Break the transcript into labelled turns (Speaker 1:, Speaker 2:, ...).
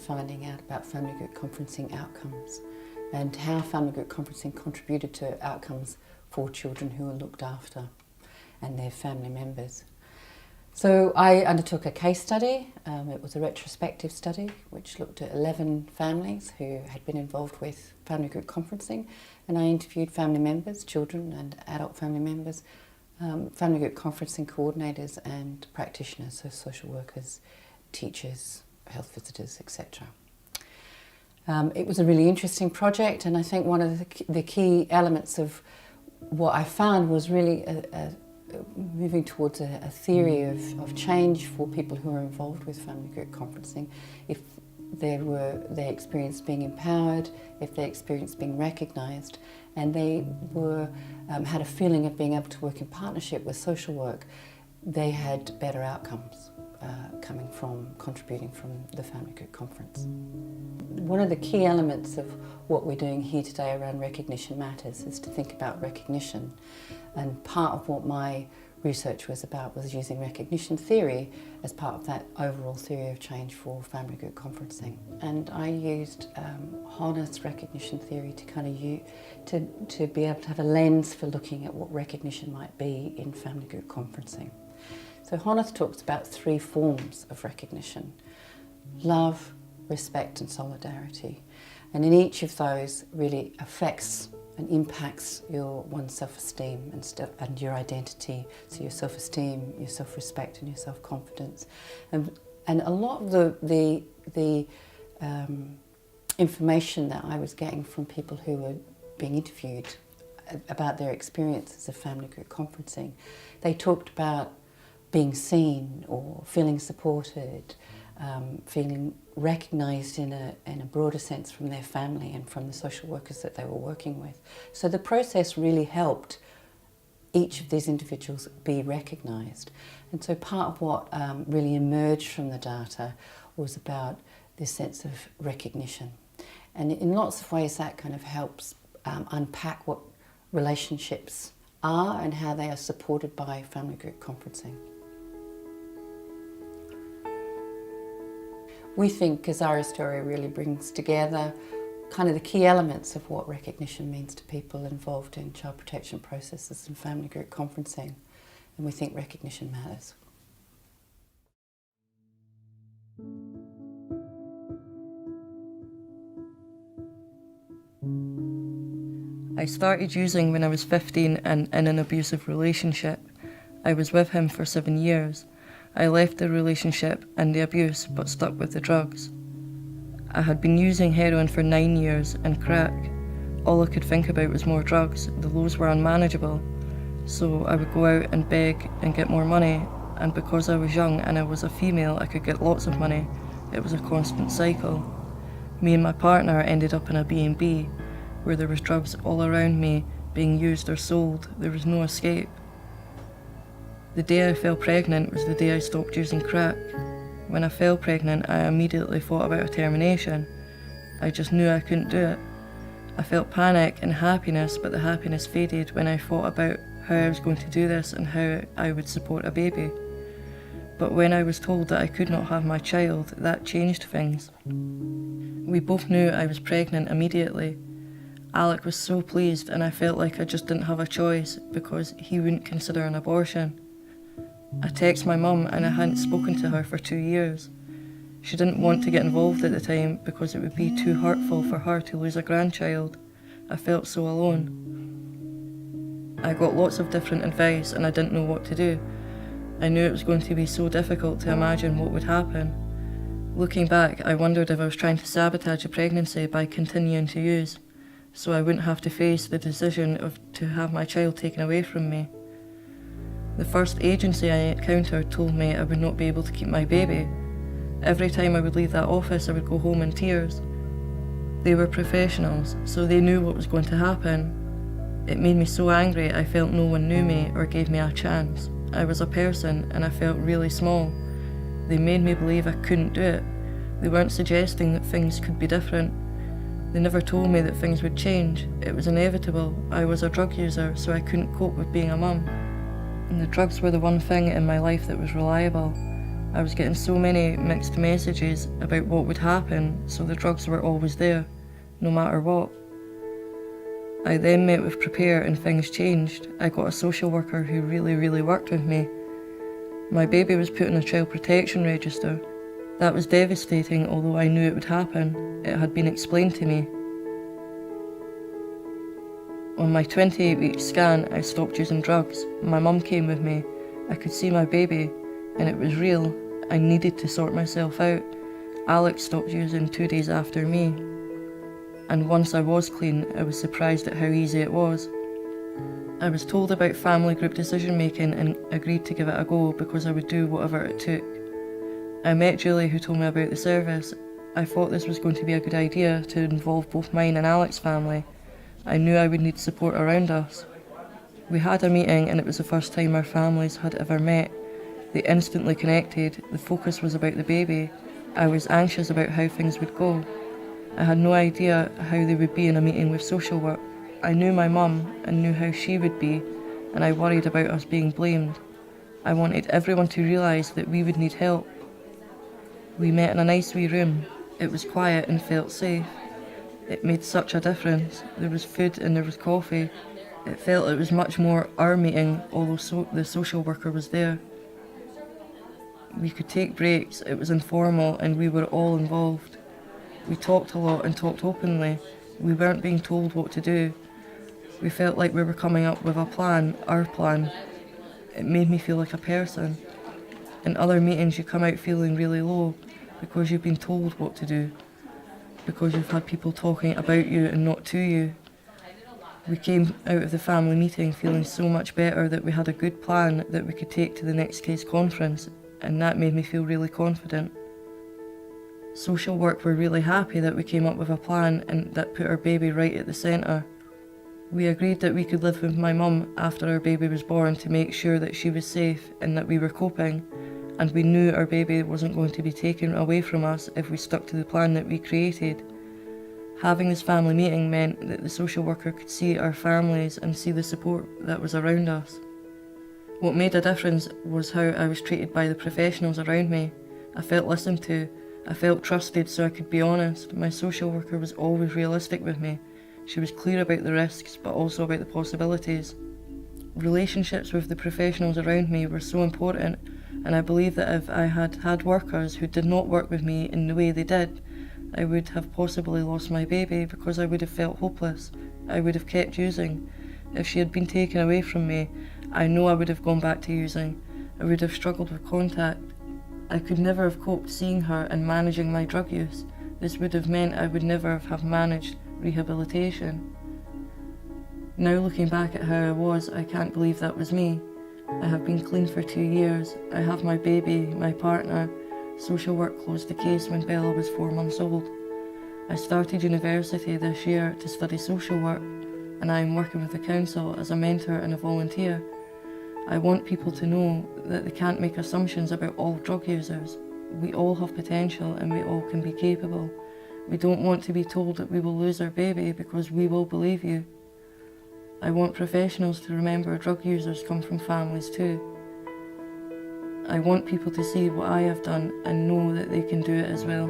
Speaker 1: finding out about family group conferencing outcomes and how family group conferencing contributed to outcomes for children who were looked after and their family members. So I undertook a case study. It was a retrospective study which looked at 11 families who had been involved with family group conferencing, and I interviewed family members, children and adult family members, family group conferencing coordinators and practitioners, so social workers, teachers, health visitors, etc. It was a really interesting project, and I think one of the key elements of what I found was really moving towards a theory of change for people who are involved with family group conferencing. If they experienced being empowered, if they experienced being recognised, and they had a feeling of being able to work in partnership with social work, they had better outcomes coming from contributing from the family group conference. One of the key elements of what we're doing here today around Recognition Matters is to think about recognition, and part of what my research was about was using recognition theory as part of that overall theory of change for family group conferencing. And I used honest recognition theory to be able to have a lens for looking at what recognition might be in family group conferencing. So Honeth talks about 3 forms of recognition: love, respect and solidarity. And in each of those really affects and impacts one's self-esteem and your identity, so your self-esteem, your self-respect and your self-confidence. And a lot of the information that I was getting from people who were being interviewed about their experiences of family group conferencing, they talked about being seen or feeling supported, feeling recognised in a broader sense from their family and from the social workers that they were working with. So the process really helped each of these individuals be recognised. And so part of what really emerged from the data was about this sense of recognition. And in lots of ways that kind of helps unpack what relationships are and how they are supported by family group conferencing. We think Azaria's story really brings together kind of the key elements of what recognition means to people involved in child protection processes and family group conferencing, and we think recognition matters.
Speaker 2: I started using when I was 15 and in an abusive relationship. I was with him for 7 years. I left the relationship and the abuse, but stuck with the drugs. I had been using heroin for 9 years and crack. All I could think about was more drugs. The lows were unmanageable. So I would go out and beg and get more money, and because I was young and I was a female, I could get lots of money. It was a constant cycle. Me and my partner ended up in a B&B, where there was drugs all around me being used or sold. There was no escape. The day I fell pregnant was the day I stopped using crack. When I fell pregnant, I immediately thought about a termination. I just knew I couldn't do it. I felt panic and happiness, but the happiness faded when I thought about how I was going to do this and how I would support a baby. But when I was told that I could not have my child, that changed things. We both knew I was pregnant immediately. Alec was so pleased, and I felt like I just didn't have a choice because he wouldn't consider an abortion. I texted my mum and I hadn't spoken to her for 2 years. She didn't want to get involved at the time because it would be too hurtful for her to lose a grandchild. I felt so alone. I got lots of different advice and I didn't know what to do. I knew it was going to be so difficult to imagine what would happen. Looking back, I wondered if I was trying to sabotage a pregnancy by continuing to use, so I wouldn't have to face the decision to have my child taken away from me. The first agency I encountered told me I would not be able to keep my baby. Every time I would leave that office, I would go home in tears. They were professionals, so they knew what was going to happen. It made me so angry I felt no one knew me or gave me a chance. I was a person and I felt really small. They made me believe I couldn't do it. They weren't suggesting that things could be different. They never told me that things would change. It was inevitable. I was a drug user, so I couldn't cope with being a mum. And the drugs were the one thing in my life that was reliable. I was getting so many mixed messages about what would happen, so the drugs were always there, no matter what. I then met with Prepare and things changed. I got a social worker who really worked with me. My baby was put in a child protection register. That was devastating, although I knew it would happen. It had been explained to me. On my 28-week scan, I stopped using drugs. My mum came with me. I could see my baby, and it was real. I needed to sort myself out. Alex stopped using 2 days after me. And once I was clean, I was surprised at how easy it was. I was told about family group decision making and agreed to give it a go because I would do whatever it took. I met Julie, who told me about the service. I thought this was going to be a good idea to involve both mine and Alex's family. I knew I would need support around us. We had a meeting and it was the first time our families had ever met. They instantly connected. The focus was about the baby. I was anxious about how things would go. I had no idea how they would be in a meeting with social work. I knew my mum and knew how she would be, and I worried about us being blamed. I wanted everyone to realise that we would need help. We met in a nice wee room. It was quiet and felt safe. It made such a difference. There was food and there was coffee. It felt it was much more our meeting, although the social worker was there. We could take breaks, it was informal, and we were all involved. We talked a lot and talked openly. We weren't being told what to do. We felt like we were coming up with a plan, our plan. It made me feel like a person. In other meetings you come out feeling really low because you've been told what to do, because you've had people talking about you and not to you. We came out of the family meeting feeling so much better that we had a good plan that we could take to the next case conference, and that made me feel really confident. Social work were really happy that we came up with a plan and that put our baby right at the centre. We agreed that we could live with my mum after our baby was born to make sure that she was safe and that we were coping, and we knew our baby wasn't going to be taken away from us if we stuck to the plan that we created. Having this family meeting meant that the social worker could see our families and see the support that was around us. What made a difference was how I was treated by the professionals around me. I felt listened to. I felt trusted so I could be honest. My social worker was always realistic with me. She was clear about the risks, but also about the possibilities. Relationships with the professionals around me were so important, and I believe that if I had had workers who did not work with me in the way they did, I would have possibly lost my baby because I would have felt hopeless. I would have kept using. If she had been taken away from me, I know I would have gone back to using. I would have struggled with contact. I could never have coped seeing her and managing my drug use. This would have meant I would never have managed rehabilitation. Now looking back at how I was, I can't believe that was me. I have been clean for 2 years. I have my baby, my partner. Social work closed the case when Bella was 4 months old. I started university this year to study social work, and I am working with the council as a mentor and a volunteer. I want people to know that they can't make assumptions about all drug users. We all have potential and we all can be capable. We don't want to be told that we will lose our baby because we will believe you. I want professionals to remember drug users come from families too. I want people to see what I have done and know that they can do it as well.